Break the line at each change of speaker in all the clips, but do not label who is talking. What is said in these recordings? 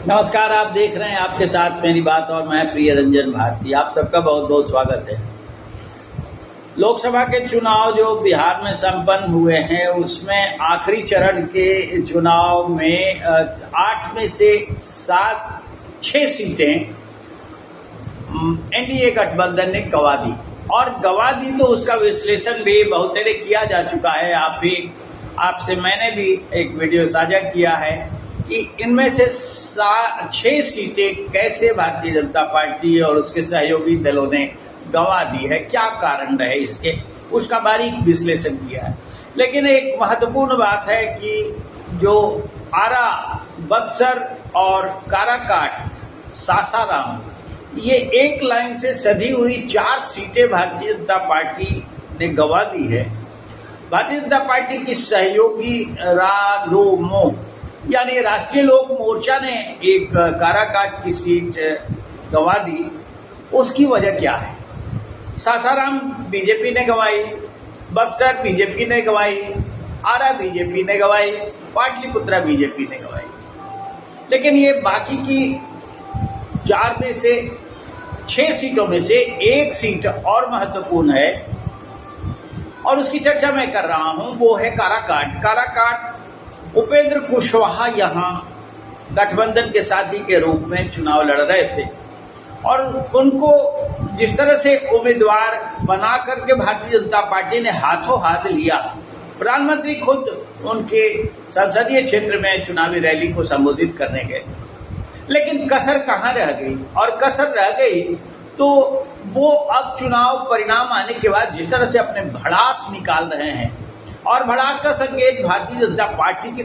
नमस्कार, आप देख रहे हैं आपके साथ मेरी बात और मैं प्रिय रंजन भारती। आप सबका बहुत बहुत स्वागत है। लोकसभा के चुनाव जो बिहार में संपन्न हुए हैं उसमें आखिरी चरण के चुनाव में 8 में से 6 सीटें एनडीए गठबंधन ने गंवा दी और गंवा दी तो उसका विश्लेषण भी बहुत देर किया जा चुका है। आपसे मैंने भी एक वीडियो साझा किया है कि इनमें से 6 सीटें कैसे भारतीय जनता पार्टी और उसके सहयोगी दलों ने गंवा दी है, क्या कारण रहे इसके, उसका बारीक विश्लेषण किया है। लेकिन एक महत्वपूर्ण बात है कि जो आरा, बक्सर और काराकाट, सासाराम, ये एक लाइन से सधी हुई 4 सीटें भारतीय जनता पार्टी ने गंवा दी है। भारतीय जनता पार्टी की सहयोगी रालोमो यानी राष्ट्रीय लोक मोर्चा ने एक काराकाट की सीट गंवा दी। उसकी वजह क्या है? सासाराम बीजेपी ने गंवाई, बक्सर बीजेपी ने गंवाई, आरा बीजेपी ने गंवाई, पाटलिपुत्रा बीजेपी ने गंवाई। लेकिन ये बाकी की 4 में से 6 सीटों में से एक सीट और महत्वपूर्ण है और उसकी चर्चा मैं कर रहा हूं, वो है काराकाट। काराकाट उपेंद्र कुशवाहा यहाँ गठबंधन के साथी के रूप में चुनाव लड़ रहे थे और उनको जिस तरह से उम्मीदवार बना करके भारतीय जनता पार्टी ने हाथों हाथ लिया, प्रधानमंत्री खुद उनके संसदीय क्षेत्र में चुनावी रैली को संबोधित करने गए। लेकिन कसर कहाँ रह गई? और कसर रह गई तो वो अब चुनाव परिणाम आने के बाद जिस तरह से अपने भड़ास निकाल रहे हैं, और भड़ास का संकेत भारतीय जनता पार्टी की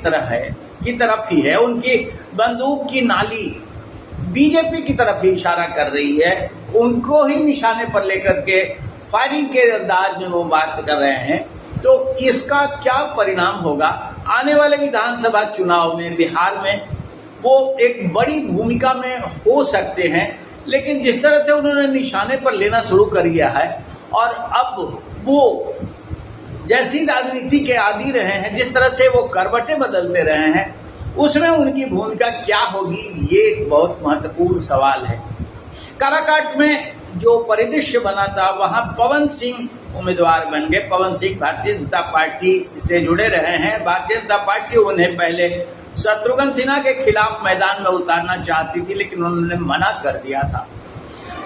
तरफ ही है। उनकी बंदूक की नाली बीजेपी की तरफ ही इशारा कर रही है, उनको ही निशाने पर लेकर के फायरिंग के अंदाज में वो बात कर रहे हैं। तो इसका क्या परिणाम होगा आने वाले विधानसभा चुनाव में? बिहार में वो एक बड़ी भूमिका में हो सकते हैं, लेकिन जिस तरह से उन्होंने निशाने पर लेना शुरू कर दिया है और अब वो जैसी राजनीति के आदी रहे हैं, जिस तरह से वो करवटें बदलते रहे हैं, उसमें उनकी भूमिका क्या होगी, ये एक बहुत महत्वपूर्ण सवाल है। काराकाट में जो परिदृश्य बना था, वहां पवन सिंह उम्मीदवार बन गए। पवन सिंह भारतीय जनता पार्टी से जुड़े रहे हैं। भारतीय जनता पार्टी उन्हें पहले शत्रुघ्न सिन्हा के खिलाफ मैदान में उतारना चाहती थी, लेकिन उन्होंने मना कर दिया था।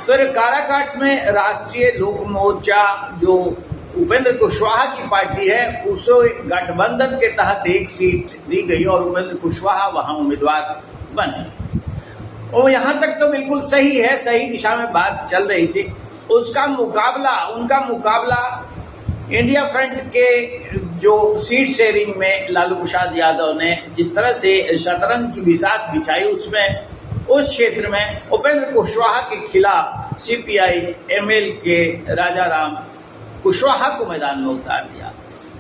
फिर काराकाट में राष्ट्रीय लोक मोर्चा जो उपेंद्र कुशवाहा की पार्टी है, उसे गठबंधन के तहत एक सीट दी गई और उपेंद्र कुशवाहा वहां उम्मीदवार बने। और यहां तक तो बिल्कुल सही है, सही दिशा में बात चल रही थी। उनका मुकाबला इंडिया फ्रंट के जो सीट शेयरिंग में लालू प्रसाद यादव ने जिस तरह से शतरंज की बिसात बिछाई, उसमें उस क्षेत्र में उपेंद्र कुशवाहा के खिलाफ सीपीआई एमएल के राजाराम कुशवाहा को मैदान में उतार दिया।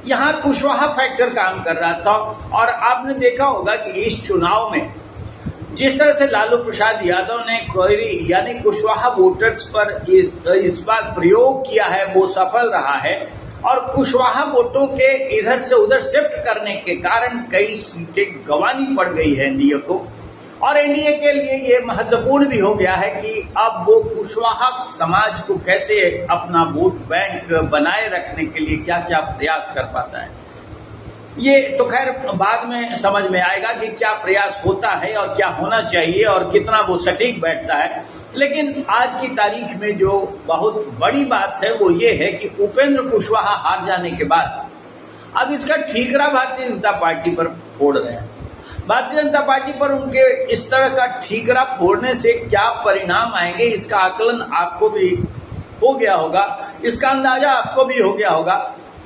यहाँ कुशवाहा फैक्टर काम कर रहा था और आपने देखा होगा कि इस चुनाव में जिस तरह से लालू प्रसाद यादव ने क्वेरी यानी कुशवाहा वोटर्स पर इस बार प्रयोग किया है, वो सफल रहा है और कुशवाहा वोटों के इधर से उधर शिफ्ट करने के कारण कई सीटें गंवानी पड़ गई है एनडीए को। और एनडीए के लिए ये महत्वपूर्ण भी हो गया है कि अब वो कुशवाहा समाज को कैसे अपना वोट बैंक बनाए रखने के लिए क्या क्या प्रयास कर पाता है। ये तो खैर बाद में समझ में आएगा कि क्या प्रयास होता है और क्या होना चाहिए और कितना वो सटीक बैठता है। लेकिन आज की तारीख में जो बहुत बड़ी बात है वो ये है कि उपेंद्र कुशवाहा हार जाने के बाद अब इसका ठीकरा भारतीय जनता पार्टी पर फोड़ रहे हैं। भारतीय जनता पार्टी पर उनके इस तरह का ठीकरा फोड़ने से क्या परिणाम आएंगे, इसका आकलन आपको भी हो गया होगा, इसका अंदाजा आपको भी हो गया होगा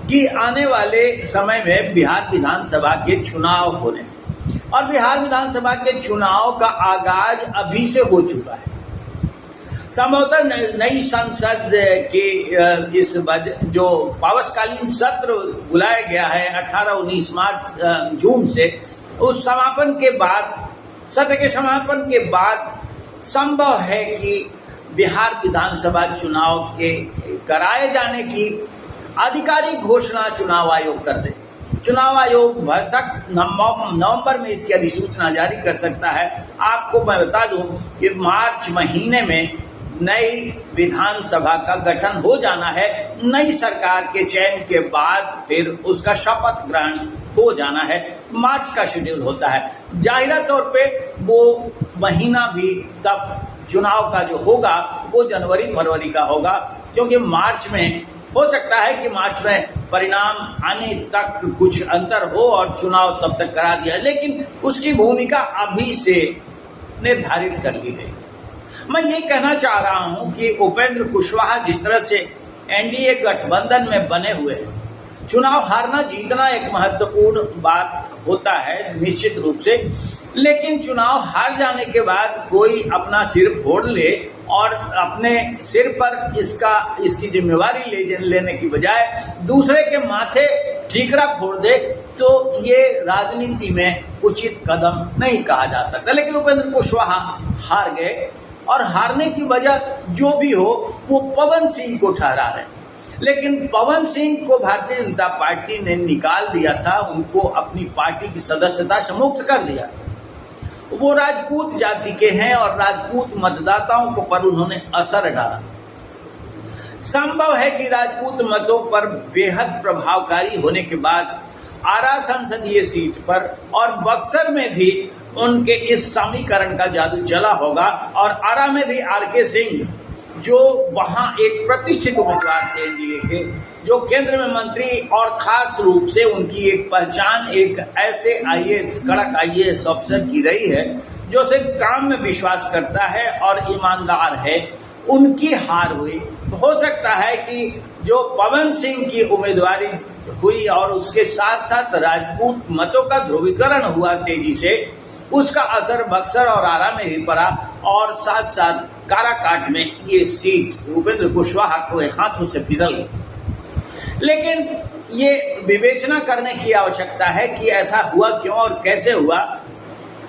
कि आने वाले समय में बिहार विधानसभा के चुनाव होने हैं और बिहार विधानसभा के चुनाव का आगाज अभी से हो चुका है। संभवतः नई संसद के इस जो पावसकालीन सत्र बुलाया गया है 18-19 मार्च जून से, उस समापन के बाद, सत्र के समापन के बाद संभव है कि बिहार विधानसभा चुनाव के कराए जाने की आधिकारिक घोषणा चुनाव आयोग कर दे। चुनाव आयोग भरसक नवंबर में इसकी अधिसूचना जारी कर सकता है। आपको मैं बता दूं कि मार्च महीने में नई विधानसभा का गठन हो जाना है। नई सरकार के चयन के बाद फिर उसका शपथ ग्रहण हो जाना है। मार्च का शेड्यूल होता है। जाहिरा तौर पे वो महीना भी तब चुनाव का जो होगा वो जनवरी फरवरी का होगा, क्योंकि मार्च में हो सकता है कि मार्च में परिणाम आने तक कुछ अंतर हो और चुनाव तब तक करा दिया, लेकिन उसकी भूमिका अभी से निर्धारित कर ली गई। मैं ये कहना चाह रहा हूं कि उपेंद्र कुशवाहा जिस तरह से एनडीए गठबंधन में बने हुए हैं, चुनाव हारना जीतना एक महत्वपूर्ण बात होता है निश्चित रूप से, लेकिन चुनाव हार जाने के बाद कोई अपना सिर फोड़ ले और अपने सिर पर इसकी जिम्मेवारी लेने की बजाय दूसरे के माथे ठीकरा फोड़ दे, तो ये राजनीति में उचित कदम नहीं कहा जा सकता। लेकिन उपेंद्र कुशवाहा हार गए और हारने की वजह जो भी हो वो पवन सिंह को ठहरा रहे। लेकिन पवन सिंह को भारतीय जनता पार्टी ने निकाल दिया था, उनको अपनी पार्टी की सदस्यता से मुक्त कर दिया। वो राजपूत जाति के हैं और राजपूत मतदाताओं को पर उन्होंने असर डाला। संभव है कि राजपूत मतों पर बेहद प्रभावकारी होने के बाद आरा संसदीय सीट पर और बक्सर में भी उनके इस समीकरण का जादू चला होगा और आरा में भी आरके सिंह जो वहां एक प्रतिष्ठित उम्मीदवार थे एनडीए के, जो केंद्र में मंत्री और खास रूप से उनकी एक पहचान एक ऐसे आईएएस कड़क आईएएस अफसर की रही है जो सिर्फ काम में विश्वास करता है और ईमानदार है, उनकी हार हुई। हो सकता है कि जो पवन सिंह की उम्मीदवारी हुई और उसके साथ साथ राजपूत मतों का ध्रुवीकरण हुआ तेजी से, उसका असर बक्सर और आरा में भी पड़ा और साथ साथ काराकाट में ये सीट उपेंद्र कुशवाहा के हाथों से फिसल गई। लेकिन ये विवेचना करने की आवश्यकता है कि ऐसा हुआ क्यों और कैसे हुआ।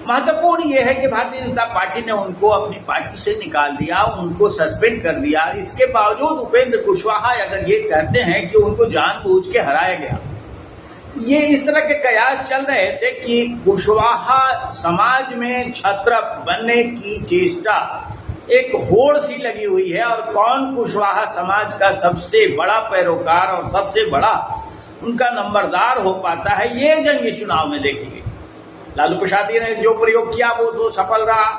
महत्वपूर्ण ये है कि भारतीय जनता पार्टी ने उनको अपनी पार्टी से निकाल दिया, उनको सस्पेंड कर दिया। इसके बावजूद उपेंद्र कुशवाहा अगर ये कहते हैं कि उनको जानबूझ के हराया गया, ये इस तरह के कयास चल रहे थे कि कुशवाहा समाज में छत्र बनने की चेष्टा एक होड़ सी लगी हुई है और कौन कुशवाहा समाज का सबसे बड़ा पैरोकार और सबसे बड़ा उनका नंबरदार हो पाता है, ये जंग इस चुनाव में देखेंगे। लालू प्रसाद ने जो प्रयोग किया वो तो सफल रहा।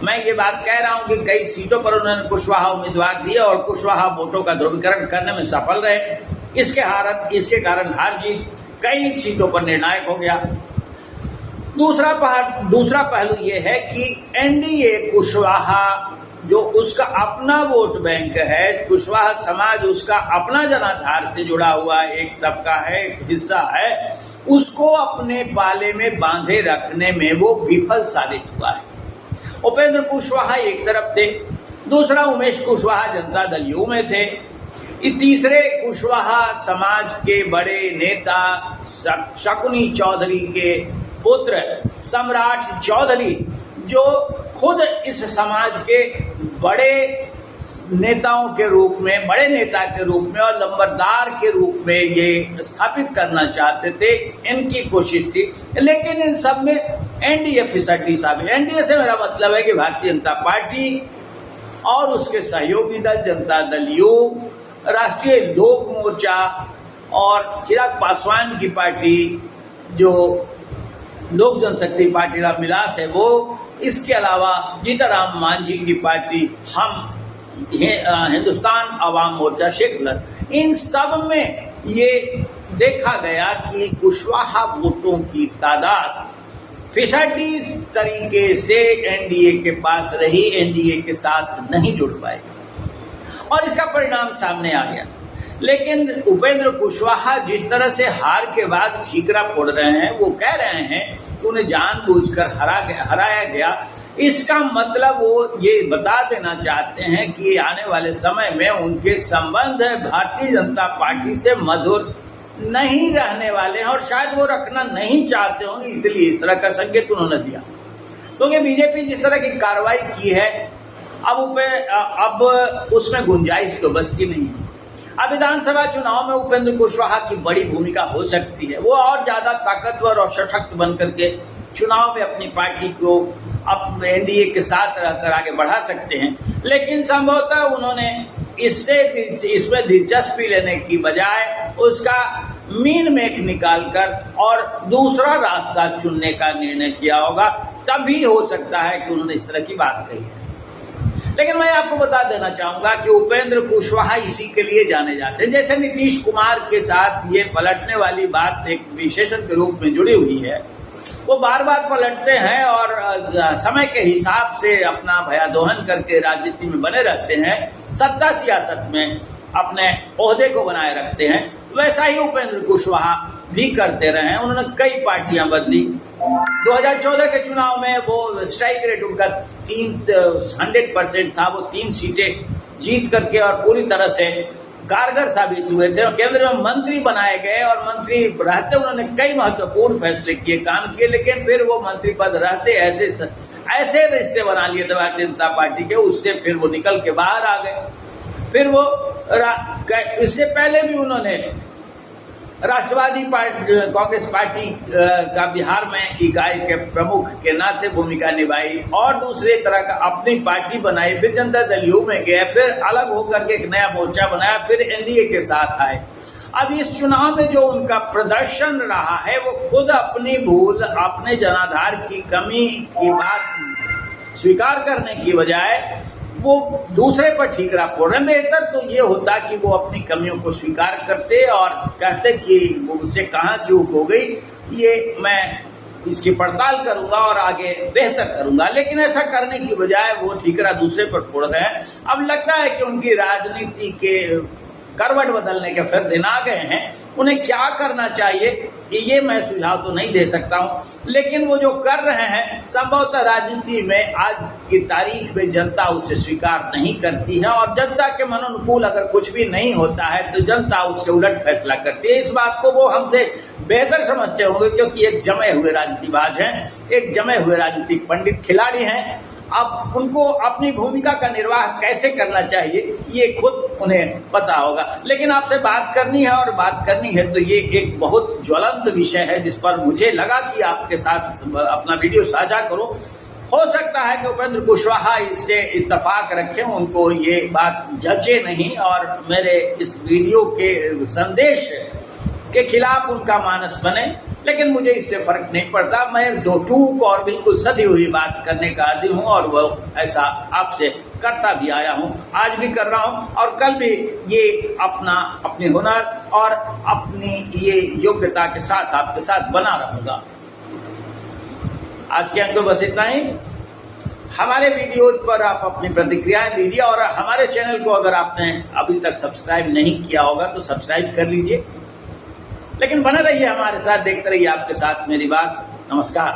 मैं ये बात कह रहा हूं कि कई सीटों पर उन्होंने कुशवाहा उम्मीदवार दिए और कुशवाहा वोटों का ध्रुवीकरण करने में सफल रहे। इसके कारण हार जीत कई सीटों पर निर्णायक हो गया। दूसरा पहलू यह है कि एनडीए कुशवाहा जो उसका अपना वोट बैंक है, कुशवाहा समाज उसका अपना जनाधार से जुड़ा हुआ एक तबका है, एक हिस्सा है, उसको अपने पाले में बांधे रखने में वो विफल साबित हुआ है। उपेंद्र कुशवाहा एक तरफ थे, दूसरा उमेश कुशवाहा जनता दल यू में थे, तीसरे कुशवाहा समाज के बड़े नेता शकुनी चौधरी के पुत्र सम्राट चौधरी, जो खुद इस समाज के बड़े नेताओं के रूप में, बड़े नेता के रूप में और लंबरदार के रूप में ये स्थापित करना चाहते थे, इनकी कोशिश थी। लेकिन इन सब में एनडीए फिसड्डी साबित। एनडीए से मेरा मतलब है कि भारतीय जनता पार्टी और उसके सहयोगी दल जनता दल यू, राष्ट्रीय लोक मोर्चा और चिराग पासवान की पार्टी जो लोक जनशक्ति पार्टी रामविलास है वो, इसके अलावा जीताराम मांझी की पार्टी हम हिंदुस्तान अवाम मोर्चा शेख गुलाम, इन सब में ये देखा गया कि कुशवाहा वोटों की तादाद फिसड्डी तरीके से एनडीए के पास रही, एनडीए के साथ नहीं जुड़ पाए और इसका परिणाम सामने आ गया। लेकिन उपेंद्र कुशवाहा जिस तरह से हार के बाद ठीकरा फोड़ रहे हैं, वो कह रहे हैं कि उन्हें जानबूझकर हराया गया। इसका मतलब वो ये बता देना चाहते हैं कि आने वाले समय में उनके संबंध भारतीय जनता पार्टी से मधुर नहीं रहने वाले हैं और शायद वो रखना नहीं चाहते होंगे, इसलिए इस तरह का संकेत उन्होंने दिया। क्योंकि बीजेपी जिस तरह की कार्रवाई की है, अब उसमें गुंजाइश तो बचती नहीं है। अब विधानसभा चुनाव में उपेंद्र कुशवाहा की बड़ी भूमिका हो सकती है। वो और ज्यादा ताकतवर और सशक्त बनकर के चुनाव में अपनी पार्टी को अपने एनडीए के साथ रहकर आगे बढ़ा सकते हैं। लेकिन संभवतः उन्होंने इसमें दिलचस्पी लेने की बजाय उसका मीन मेक निकालकर और दूसरा रास्ता चुनने का निर्णय किया होगा। तभी हो सकता है कि उन्होंने इस तरह की बात कही है। लेकिन मैं आपको बता देना चाहूंगा कि उपेंद्र कुशवाहा इसी के लिए जाने जाते हैं। जैसे नीतीश कुमार के साथ ये पलटने वाली बात एक विशेषण के रूप में जुड़ी हुई है। वो बार बार पलटते हैं और समय के हिसाब से अपना भयादोहन करके राजनीति में बने रहते हैं, सत्ता सियासत में अपने ओहदे को बनाए रखते हैं। वैसा ही उपेंद्र कुशवाहा भी करते रहे हैं। उन्होंने कई पार्टियां बदली। 2014 के चुनाव में वो स्ट्राइक रेट उनका 100% था। वो 3 सीटें जीत करके और पूरी तरह से कारगर साबित हुए थे और केंद्र में मंत्री बनाए गए और मंत्री रहते उन्होंने कई महत्वपूर्ण फैसले किए, काम किए। लेकिन फिर वो मंत्री पद रहते ऐसे रिश्ते बना लिए भारतीय जनता पार्टी के, उससे फिर वो निकल के बाहर आ गए। फिर वो इससे पहले भी उन्होंने राष्ट्रवादी पार्टी कांग्रेस पार्टी का बिहार में इकाई के प्रमुख के नाते भूमिका निभाई और दूसरे तरह का अपनी पार्टी बनाई। फिर जनता दल यू में गए, फिर अलग होकर के एक नया मोर्चा बनाया, फिर एनडीए के साथ आए। अब इस चुनाव में जो उनका प्रदर्शन रहा है वो खुद अपनी भूल, अपने जनाधार की कमी की बात स्वीकार करने की बजाय वो दूसरे पर ठीकरा फोड़ रहे हैं। बेहतर तो ये होता कि वो अपनी कमियों को स्वीकार करते और कहते कि वो मुझसे कहाँ चूक हो गई, ये मैं इसकी पड़ताल करूंगा और आगे बेहतर करूंगा। लेकिन ऐसा करने की बजाय वो ठीकरा दूसरे पर फोड़ रहे हैं। अब लगता है कि उनकी राजनीति के करवट बदलने के फिर दिन आ गए हैं। उन्हें क्या करना चाहिए ये मैं सुझाव तो नहीं दे सकता हूं, लेकिन वो जो कर रहे हैं संभवतः राजनीति में आज की तारीख में जनता उसे स्वीकार नहीं करती है और जनता के मनोनुकूल अगर कुछ भी नहीं होता है तो जनता उसके उलट फैसला करती है। इस बात को वो हमसे बेहतर समझते होंगे क्योंकि एक जमे हुए राजनीतिबाज हैं, एक जमे हुए राजनीतिक पंडित खिलाड़ी हैं। अब उनको अपनी भूमिका का निर्वाह कैसे करना चाहिए ये खुद उन्हें पता होगा। लेकिन आपसे बात करनी है और बात करनी है तो ये एक बहुत ज्वलंत विषय है जिस पर मुझे लगा कि आपके साथ अपना वीडियो साझा करूं। हो सकता है कि उपेंद्र कुशवाहा इससे इत्तेफाक रखें, उनको ये बात जचे नहीं और मेरे इस वीडियो के संदेश के खिलाफ उनका मानस बने। लेकिन मुझे इससे फर्क नहीं पड़ता। मैं दो टूक और बिल्कुल सदी हुई बात करने का आदी हूं और वो ऐसा आपसे करता भी आया हूं, आज भी कर रहा हूं और कल भी ये अपनी हुनर और अपनी ये योग्यता के साथ आपके साथ बना रहूंगा। आज के अंक में बस इतना ही। हमारे वीडियो पर आप अपनी प्रतिक्रियाएं दीजिए और हमारे चैनल को अगर आपने अभी तक सब्सक्राइब नहीं किया होगा तो सब्सक्राइब कर लीजिए। लेकिन बने रहिए हमारे साथ, देखते रहिए आपके साथ मेरी बात। नमस्कार।